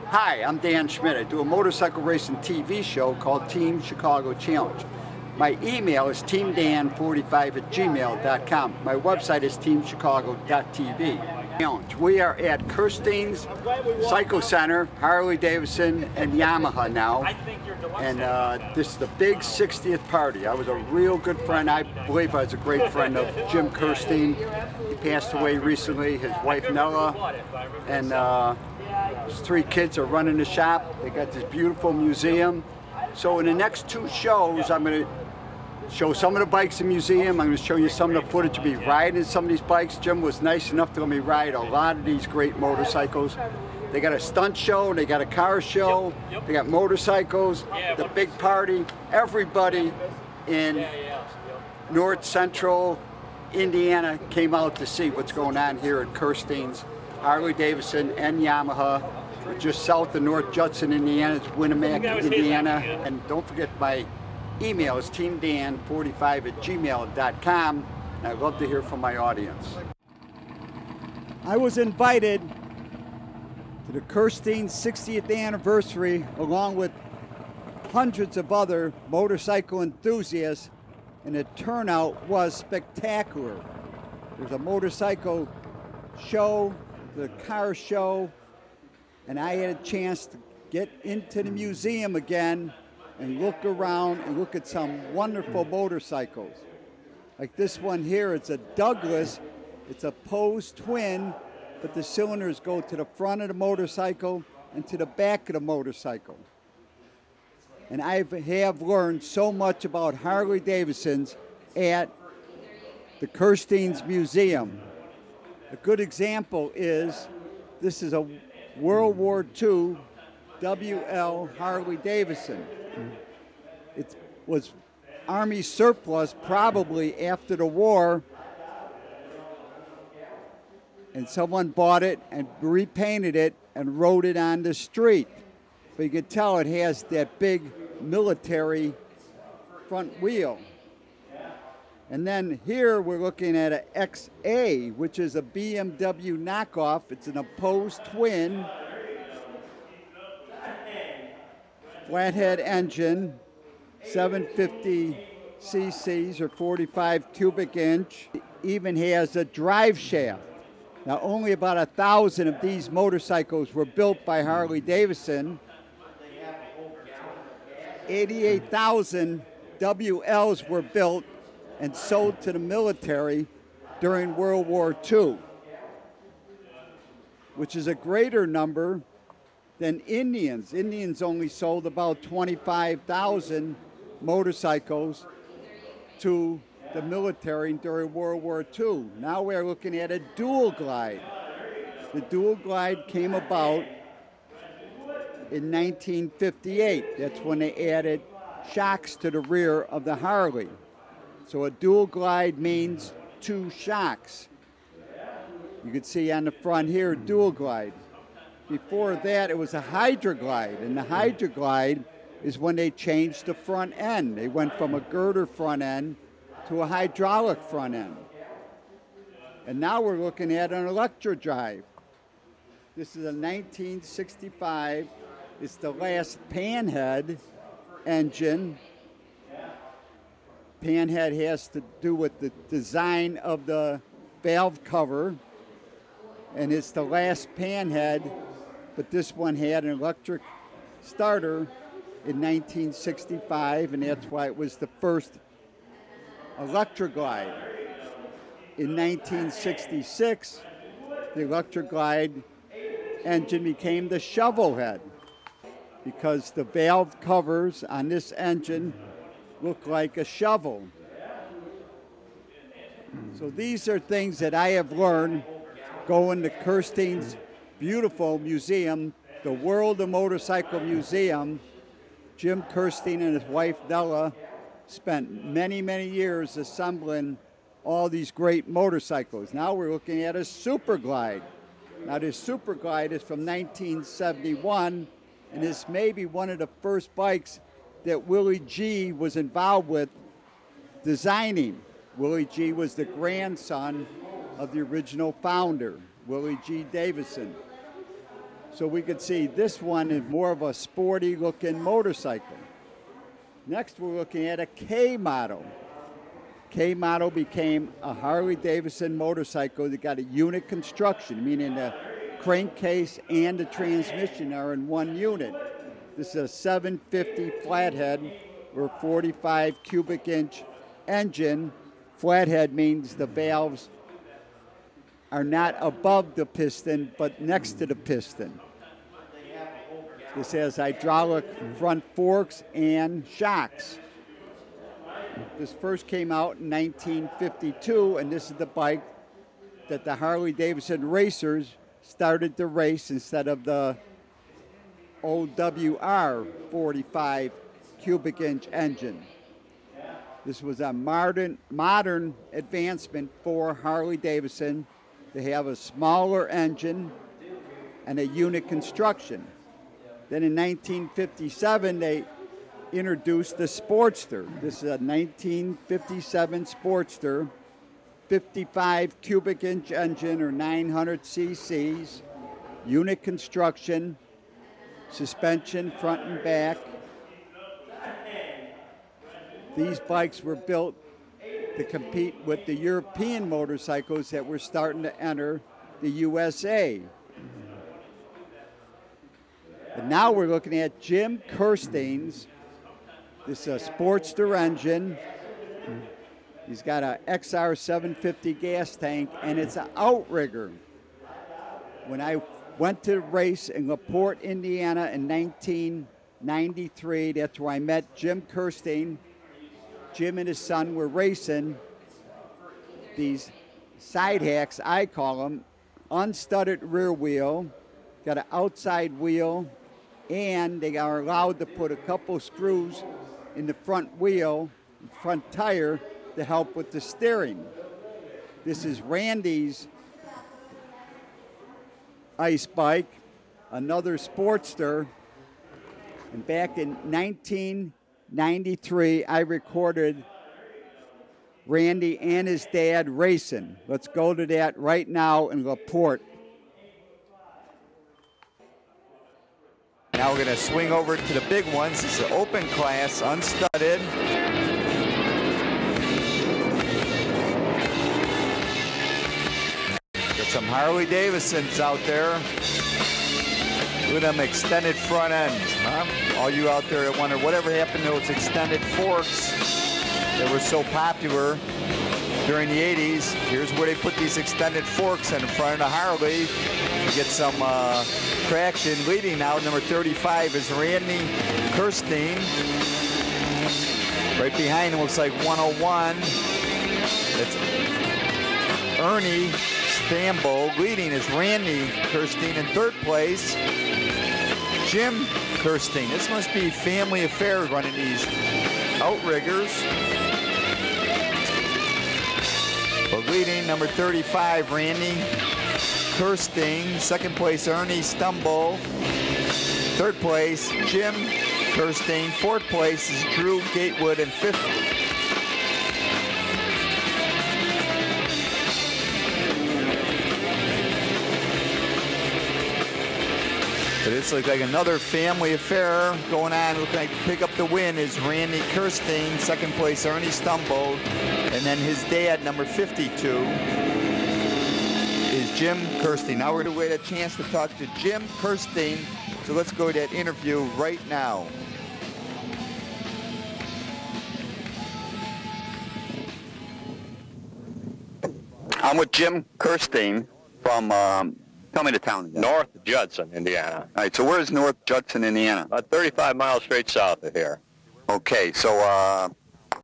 Hi, I'm Dan Schmidt. I do a motorcycle racing TV show called Team Chicago Challenge. My email is teamdan45@gmail.com. My website is teamchicago.tv. Challenge. We are at Kirstein's Cycle Center, Harley Davidson and Yamaha now. And this is the big 60th party. I was a real good friend. I believe I was a great friend of Jim Kirstein. He passed away recently, his wife Nella. And his three kids are running the shop. They got this beautiful museum. So in the next two shows, I'm going to show some of the bikes in the museum. I'm going to show you some of the footage of me riding some of these bikes. Jim was nice enough to let me ride a lot of these great motorcycles. They got a stunt show, they got a car show, they got motorcycles, the big party. Everybody in North Central Indiana came out to see what's going on here at Kirstein's Harley Davidson and Yamaha. We're just south of North Judson, Indiana. It's Winamac, Indiana. And don't forget my email is teamdan45@gmail.com. And I'd love to hear from my audience. I was invited to the Kirstein 60th anniversary along with hundreds of other motorcycle enthusiasts, and the turnout was spectacular. There's a motorcycle show, the car show, and I had a chance to get into the museum again and look around and look at some wonderful motorcycles. Like this one here, it's a Douglas. It's a Pose twin, but the cylinders go to the front of the motorcycle and to the back of the motorcycle. And I have learned so much about Harley Davidsons at the Kirstein's Museum. A good example is, this is a World War II WL Harley Davidson. It was Army surplus probably after the war, and someone bought it and repainted it and rode it on the street. But you can tell it has that big military front wheel. And then here we're looking at an XA, which is a BMW knockoff. It's an opposed twin, flathead engine, 750 cc's or 45 cubic inch. It even has a drive shaft. Now only about 1,000 of these motorcycles were built by Harley Davidson. 88,000 WLs were built and sold to the military during World War II, which is a greater number than Indians. Indians only sold about 25,000 motorcycles to the military during World War II. Now we're looking at a dual glide. The dual glide came about in 1958. That's when they added shocks to the rear of the Harley. So a dual glide means two shocks. You can see on the front here, dual glide. Before that, it was a Hydroglide, and the Hydroglide is when they changed the front end. They went from a girder front end to a hydraulic front end. And now we're looking at an Electrodrive. This is a 1965. It's the last panhead engine. Panhead has to do with the design of the valve cover, and it's the last panhead, but this one had an electric starter in 1965, and that's why it was the first Electroglide. In 1966, the Electroglide engine became the Shovelhead because the valve covers on this engine look like a shovel. So these are things that I have learned going to Kirstein's beautiful museum, the World of Motorcycle Museum. Jim Kirstein and his wife Nella spent many, many years assembling all these great motorcycles. Now we're looking at a Superglide. Now this Superglide is from 1971, and this may be one of the first bikes that Willie G was involved with designing. Willie G was the grandson of the original founder, Willie G. Davidson. So we could see this one is more of a sporty looking motorcycle. Next we're looking at a K model. K model became a Harley-Davidson motorcycle that got a unit construction, meaning the crankcase and the transmission are in one unit. This is a 750 flathead or 45 cubic inch engine. Flathead means the valves are not above the piston but next to the piston. This has hydraulic front forks and shocks. This first came out in 1952, and this is the bike that the Harley-Davidson racers started to race instead of the OWR 45 cubic inch engine. This was a modern advancement for Harley-Davidson to have a smaller engine and a unit construction. Then in 1957, they introduced the Sportster. This is a 1957 Sportster, 55 cubic inch engine or 900 cc's, unit construction, suspension front and back. These bikes were built to compete with the European motorcycles that were starting to enter the USA. And now we're looking at Jim Kirstein's. This is a Sportster engine. He's got a XR 750 gas tank, and it's an outrigger. When I went to race in LaPorte, Indiana in 1993, that's where I met Jim Kirstein. Jim and his son were racing these side hacks, I call them, unstudded rear wheel, got an outside wheel, and they are allowed to put a couple screws in the front wheel, front tire, to help with the steering. This is Randy's ice bike, another Sportster. And back in 1993, I recorded Randy and his dad racing. Let's go to that right now in LaPorte. Now we're going to swing over to the big ones. This is an open class, unstudded. Got some Harley-Davidsons out there. Look at them extended front ends, huh? All you out there that wonder whatever happened to those extended forks that were so popular during the 80s. Here's where they put these extended forks in front of the Harley to get some traction. Leading now, number 35 is Randy Kirstein. Right behind him looks like 101. It's Ernie Stambo. Leading is Randy Kirstein. In third place, Jim Kirstein. This must be family affair running these outriggers. But leading, number 35, Randy Kirstein. Second place, Ernie Stumble. Third place, Jim Kirstein. Fourth place is Drew Gatewood. And fifth, but this looks like another family affair going on. Looking like to pick up the win is Randy Kirstein. Second place, Ernie Stumble. And then his dad, number 52, is Jim Kirstein. Now we're going to wait a chance to talk to Jim Kirstein. So let's go to that interview right now. I'm with Jim Kirstein from, tell me the town again. North Judson, Indiana. All right, so where's North Judson, Indiana? About 35 miles straight south of here. Okay, so,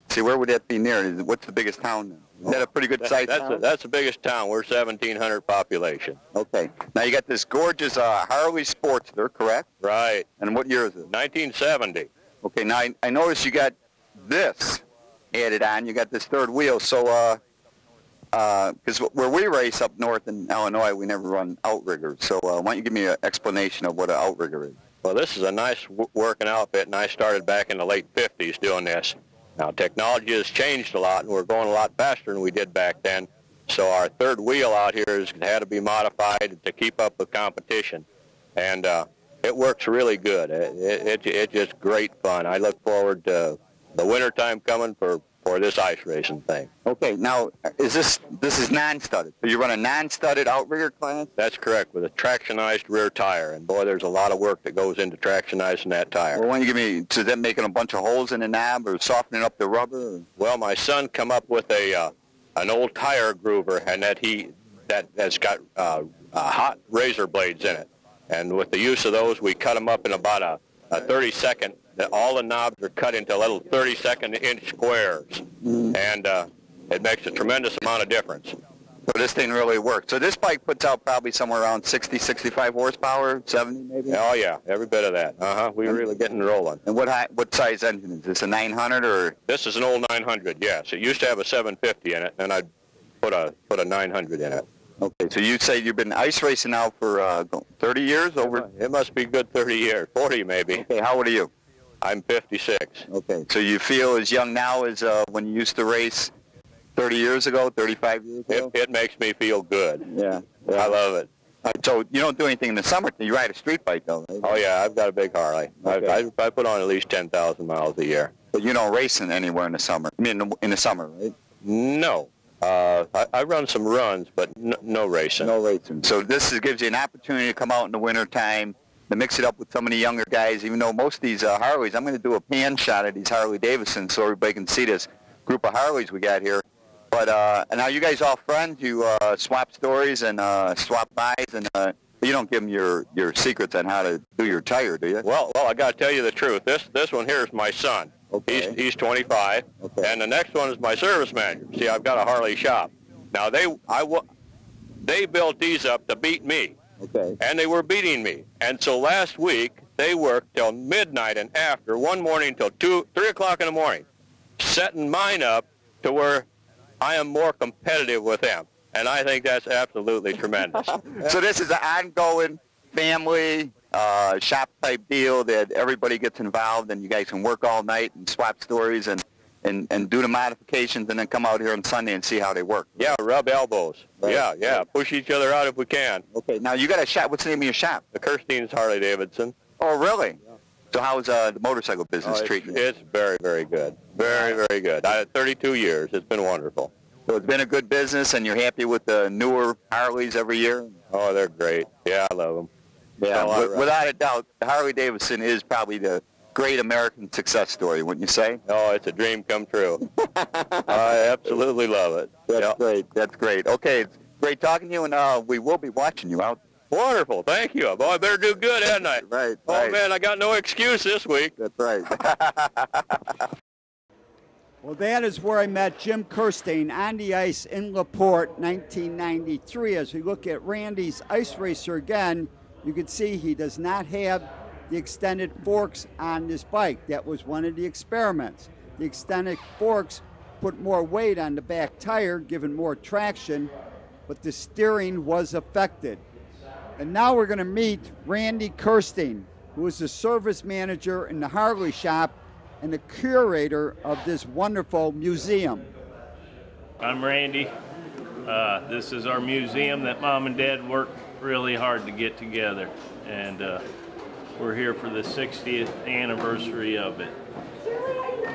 see, where would that be near? What's the biggest town? Is that a pretty good size town? That's the biggest town. We're 1,700 population. Okay. Now you got this gorgeous Harley Sportster, correct? Right. And what year is it? 1970. Okay, now I noticed you got this added on. You got this third wheel, so, because where we race up north in Illinois, we never run outriggers. So why don't you give me an explanation of what an outrigger is? Well, this is a nice working outfit, and I started back in the late 50s doing this. Now, technology has changed a lot, and we're going a lot faster than we did back then. So our third wheel out here has had to be modified to keep up with competition. and it works really good. It's just great fun. I look forward to the wintertime coming for this ice racing thing. Okay, now this is non-studded? So you run a non-studded outrigger class? That's correct, with a tractionized rear tire, and boy, there's a lot of work that goes into tractionizing that tire. Well, why don't you give me, so that making a bunch of holes in the knob or softening up the rubber? Or? Well, my son come up with an old tire groover, and that's got hot razor blades in it. And with the use of those, we cut them up in about a 30-second. All the knobs are cut into little 32nd inch squares, and it makes a tremendous amount of difference. So this thing really works. So this bike puts out probably somewhere around 60, 65 horsepower, 70 maybe? Oh yeah, every bit of that. We're really getting rolling. And what size engine is this? A 900 or? This is an old 900. Yes, it used to have a 750 in it, and I put a 900 in it. Okay, so you say you've been ice racing now for 30 years? Over? It must be good 30 years, 40 maybe. Okay, how old are you? I'm 56. Okay, so you feel as young now as when you used to race 30 years ago, 35 years ago? It makes me feel good. Yeah. I love it. So you don't do anything in the summer. You ride a street bike, though, right? Oh, yeah, I've got a big Harley. Okay. I put on at least 10,000 miles a year. But you don't race anywhere in the summer. I mean, in the summer, right? No. I run some runs, but no racing. No racing. So this gives you an opportunity to come out in the wintertime, to mix it up with some of the younger guys, even though most of these Harleys, I'm going to do a pan shot of these Harley Davidson so everybody can see this group of Harleys we got here. But and now you guys all friends, you swap stories and swap buys, and you don't give them your secrets on how to do your tire, do you? Well, I got to tell you the truth. This one here is my son. Okay. He's 25, okay. And the next one is my service manager. See, I've got a Harley shop. Now they built these up to beat me. Okay. And they were beating me. And so last week, they worked till midnight and after, one morning till 3 o'clock in the morning, setting mine up to where I am more competitive with them. And I think that's absolutely tremendous. So this is an ongoing family shop type deal that everybody gets involved, and you guys can work all night and swap stories and do the modifications, and then come out here on Sunday and see how they work. Yeah, rub elbows. Right. Yeah. Push each other out if we can. Okay, now you got a shop. What's the name of your shop? The Kirstein's Harley Davidson. Oh, really? Yeah. So how's the motorcycle business treating you? It's very, very good. Very, very good. I had 32 years. It's been wonderful. So it's been a good business, and you're happy with the newer Harleys every year? Oh, they're great. Yeah, I love them. Yeah, without a doubt, Harley Davidson is probably the great American success story, wouldn't you say? Oh, it's a dream come true. I absolutely love it. That's great. That's great. Okay, it's great talking to you, and we will be watching you out. Wonderful. Thank you. Boy, I better do good, hadn't I? Right. Oh, right. man, I got no excuse this week. That's right. Well, that is where I met Jim Kirstein on the ice in LaPorte, 1993. As we look at Randy's Ice Racer again, you can see he does not have the extended forks on this bike. That was one of the experiments. The extended forks put more weight on the back tire, giving more traction, but the steering was affected. And now we're going to meet Randy Kirstein, who is the service manager in the Harley shop and the curator of this wonderful museum. I'm Randy. This is our museum that Mom and Dad worked really hard to get together, and we're here for the 60th anniversary of it,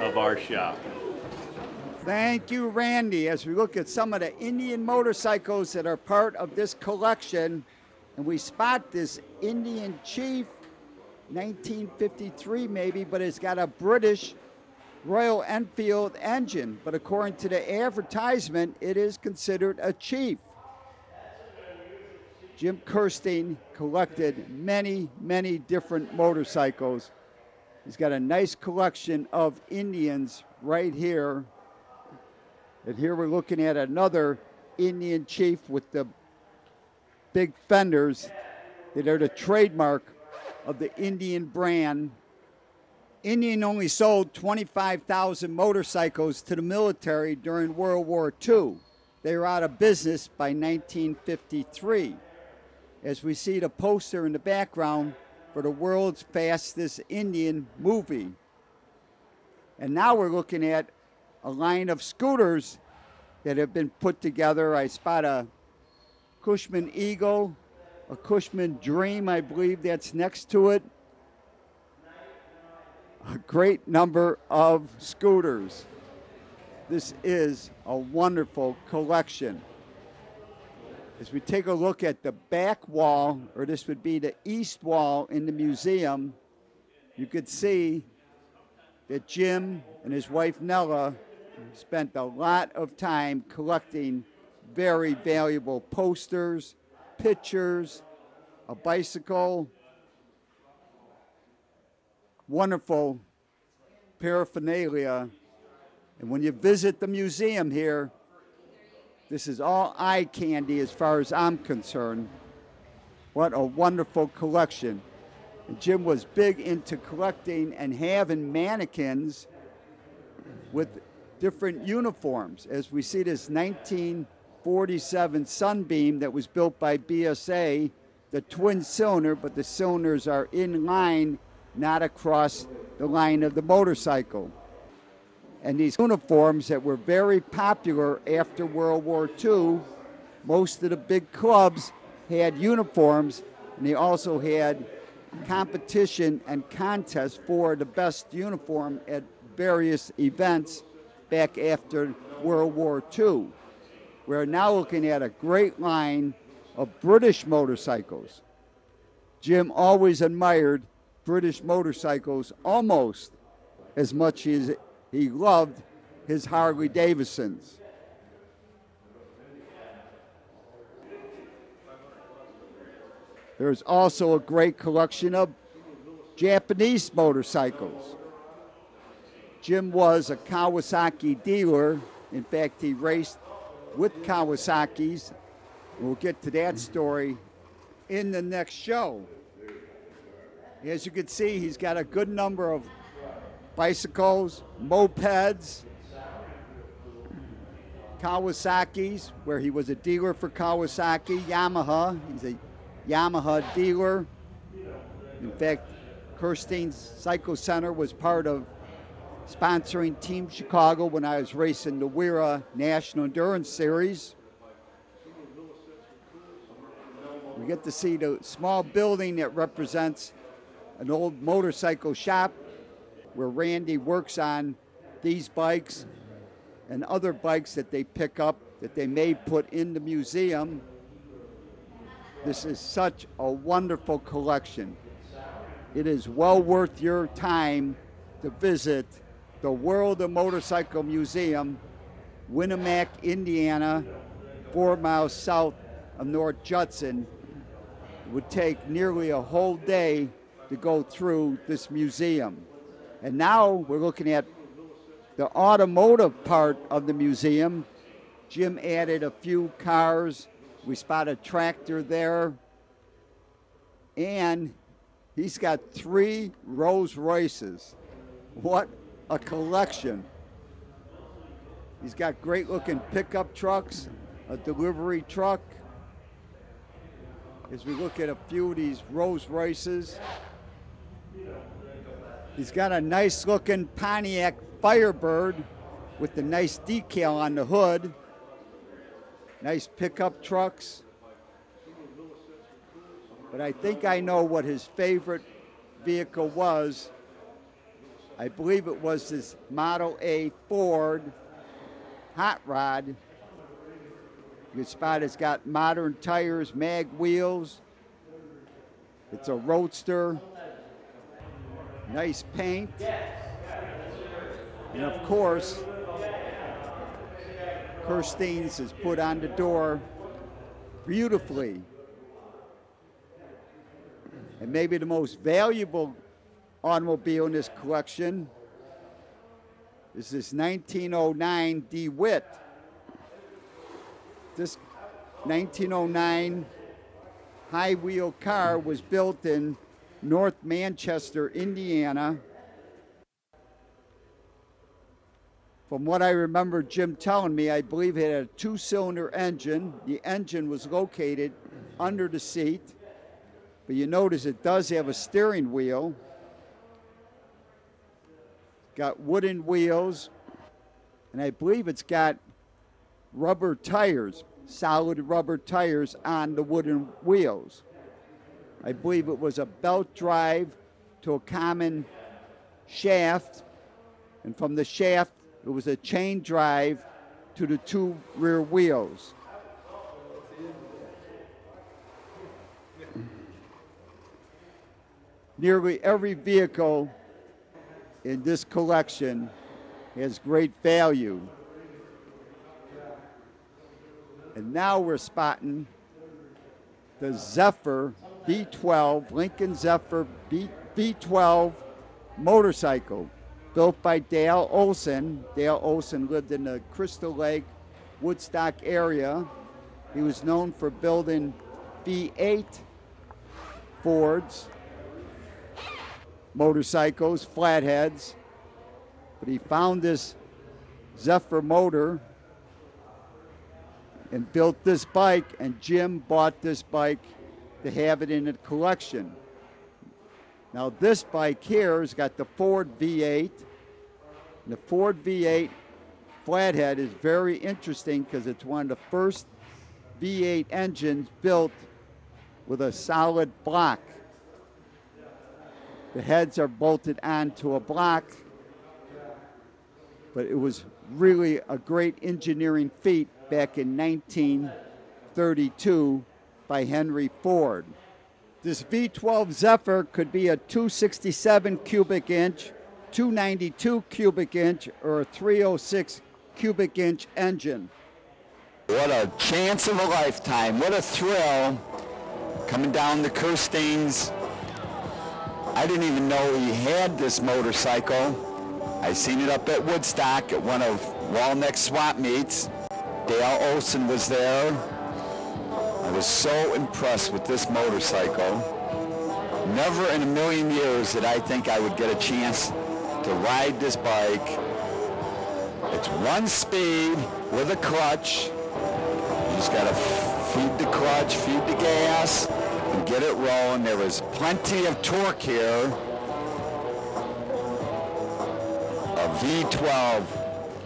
of our shop. Thank you, Randy. As we look at some of the Indian motorcycles that are part of this collection, and we spot this Indian Chief, 1953 maybe, but it's got a British Royal Enfield engine. But according to the advertisement, it is considered a Chief. Jim Kirstein collected many, many different motorcycles. He's got a nice collection of Indians right here. And here we're looking at another Indian Chief with the big fenders that are the trademark of the Indian brand. Indian only sold 25,000 motorcycles to the military during World War II. They were out of business by 1953. As we see the poster in the background for the world's fastest Indian movie. And now we're looking at a line of scooters that have been put together. I spot a Cushman Eagle, a Cushman Dream, I believe that's next to it. A great number of scooters. This is a wonderful collection. As we take a look at the back wall, or this would be the east wall in the museum, you could see that Jim and his wife Nella spent a lot of time collecting very valuable posters, pictures, a bicycle, wonderful paraphernalia. And when you visit the museum here, this is all eye candy as far as I'm concerned. What a wonderful collection. And Jim was big into collecting and having mannequins with different uniforms. As we see this 1947 Sunbeam that was built by BSA, the twin cylinder, but the cylinders are in line, not across the line of the motorcycle. And these uniforms that were very popular after World War II, most of the big clubs had uniforms, and they also had competition and contests for the best uniform at various events back after World War II. We're now looking at a great line of British motorcycles. Jim always admired British motorcycles almost as much as he loved his Harley Davidsons. There's also a great collection of Japanese motorcycles. Jim was a Kawasaki dealer. In fact, he raced with Kawasaki's. We'll get to that story in the next show. As you can see, he's got a good number of bicycles, mopeds, Kawasaki's, where he was a dealer for Kawasaki, Yamaha. He's a Yamaha dealer. In fact, Kirstein's Cycle Center was part of sponsoring Team Chicago when I was racing the WERA National Endurance Series. We get to see the small building that represents an old motorcycle shop where Randy works on these bikes and other bikes that they pick up that they may put in the museum. This is such a wonderful collection. It is well worth your time to visit the World of Motorcycle Museum, Winnemac, Indiana, 4 miles south of North Judson. It would take nearly a whole day to go through this museum. And now we're looking at the automotive part of the museum. Jim added a few cars. We spot a tractor there. And he's got 3 Rolls Royces. What a collection. He's got great looking pickup trucks, a delivery truck. As we look at a few of these Rolls Royces, he's got a nice looking Pontiac Firebird with the nice decal on the hood. Nice pickup trucks. But I think I know what his favorite vehicle was. I believe it was this Model A Ford hot rod. You can spot it's got modern tires, mag wheels. It's a roadster. Nice paint. And of course, Kirstein's is put on the door beautifully. And maybe the most valuable automobile in this collection is this 1909 DeWitt. This 1909 high-wheel car was built in North Manchester, Indiana. From what I remember Jim telling me, I believe it had a 2-cylinder engine. The engine was located under the seat. But you notice it does have a steering wheel. Got wooden wheels. And I believe it's got rubber tires, solid rubber tires on the wooden wheels. I believe it was a belt drive to a common shaft, and from the shaft it was a chain drive to the two rear wheels. Nearly every vehicle in this collection has great value. And now we're spotting the Zephyr V12, Lincoln Zephyr V12 motorcycle, built by Dale Olson. Dale Olson lived in the Crystal Lake, Woodstock area. He was known for building V8 Fords, motorcycles, flatheads, but he found this Zephyr motor and built this bike, and Jim bought this bike to have it in the collection. Now this bike here has got the Ford V8. And the Ford V8 flathead is very interesting because it's one of the first V8 engines built with a solid block. The heads are bolted onto a block, but it was really a great engineering feat back in 1932 by Henry Ford. This V12 Zephyr could be a 267 cubic inch, 292 cubic inch, or a 306 cubic inch engine. What a chance of a lifetime. What a thrill coming down the Kirsteins. I didn't even know he had this motorcycle. I seen it up at Woodstock at one of Walneck's swap meets. Dale Olson was there. I was so impressed with this motorcycle. Never in a million years did I think I would get a chance to ride this bike. It's one speed with a clutch. You just gotta feed the clutch, feed the gas, and get it rolling. There was plenty of torque here. A V12.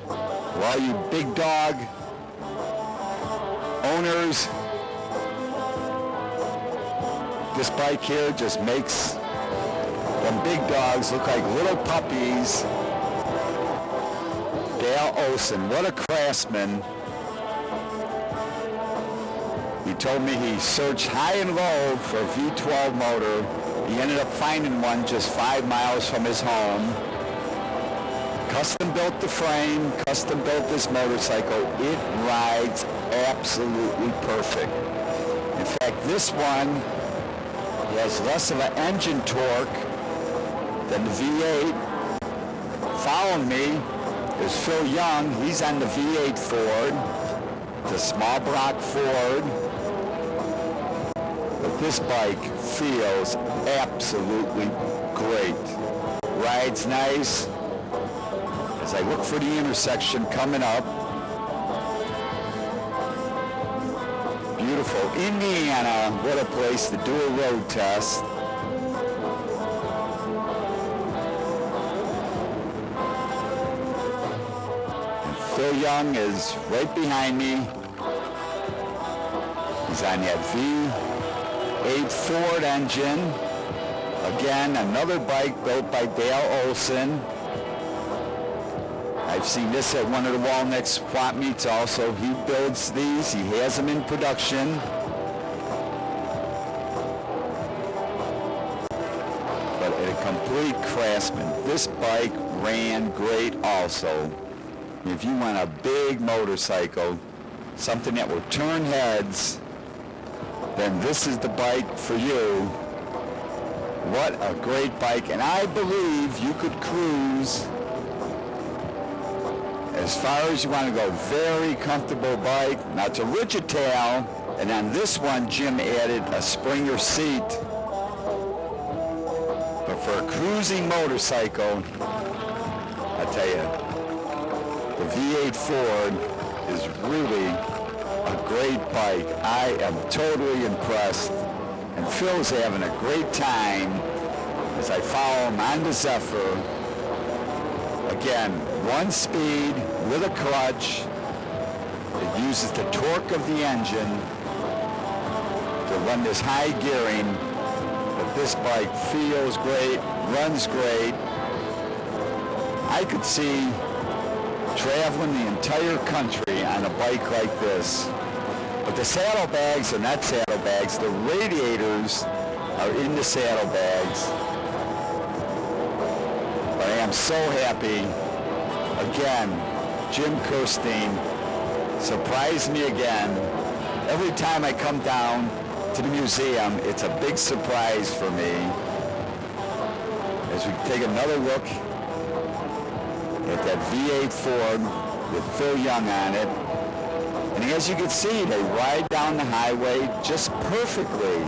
Well, you big dog owners, this bike here just makes them big dogs look like little puppies. Dale Olson, what a craftsman. He told me he searched high and low for a V12 motor. He ended up finding one just 5 miles from his home. Custom built the frame, custom built this motorcycle. It rides absolutely perfect. In fact, this one has less of an engine torque than the V8. Following me is Phil Young. He's on the V8 Ford, the small block Ford. But this bike feels absolutely great. Rides nice. As I look for the intersection coming up, beautiful Indiana, what a place to do a road test. And Phil Young is right behind me. He's on that V8 Ford engine. Again, another bike built by Dale Olson. I've seen this at one of the Walneck swap meets also. He builds these. He has them in production. But a complete craftsman. This bike ran great also. If you want a big motorcycle, something that will turn heads, then this is the bike for you. What a great bike. And I believe you could cruise as far as you want to go. Very comfortable bike. Now it's a rigid tail, and on this one Jim added a Springer seat. But for a cruising motorcycle, I tell you, the V8 Ford is really a great bike. I am totally impressed, and Phil's having a great time as I follow him on the Zephyr. Again, one speed with a clutch. It uses the torque of the engine to run this high gearing This bike feels great, runs great. I could see traveling the entire country on a bike like this. But the saddlebags are not saddlebags. The radiators are in the saddlebags. But I am so happy. Again, Jim Kirstein surprised me again. Every time I come down to the museum, it's a big surprise for me. As we take another look at that V8 Ford with Phil Young on it. And as you can see, they ride down the highway just perfectly.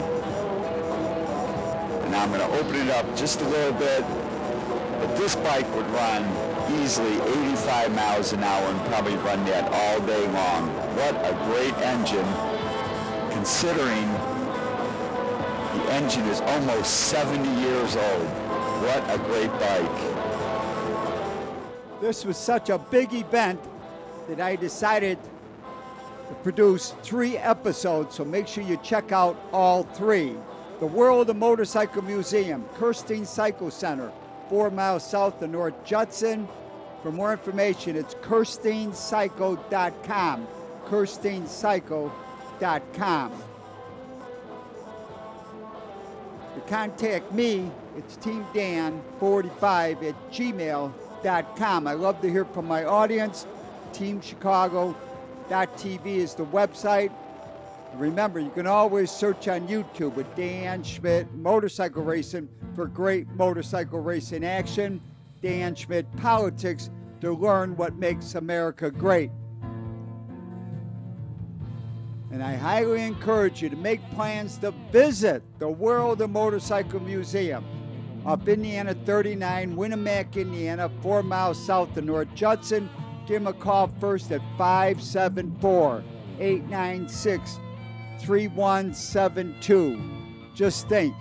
And now I'm going to open it up just a little bit. But this bike would run easily 85 miles an hour and probably run that all day long. What a great engine, considering the engine is almost 70 years old. What a great bike. This was such a big event that I decided to produce 3 episodes, so make sure you check out all 3. The World of Motorcycle Museum, Kirstein Cycle Center, 4 miles south of North Judson. For more information, it's kirsteincycle.com, kirsteincycle.com. To contact me, it's teamdan45@gmail.com. I love to hear from my audience. TeamChicago.tv is the website. Remember, you can always search on YouTube with Dan Schmidt Motorcycle Racing for great motorcycle racing action. Dan Schmidt Politics to learn what makes America great. And I highly encourage you to make plans to visit the World of Motorcycle Museum off Indiana 39, Winamac, Indiana, 4 miles south of North Judson. Give them a call first at 574-896-3172. Just think,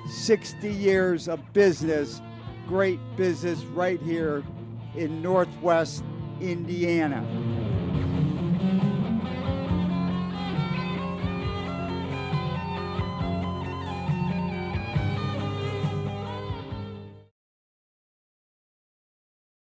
60 years of business, great business right here in Northwest Indiana.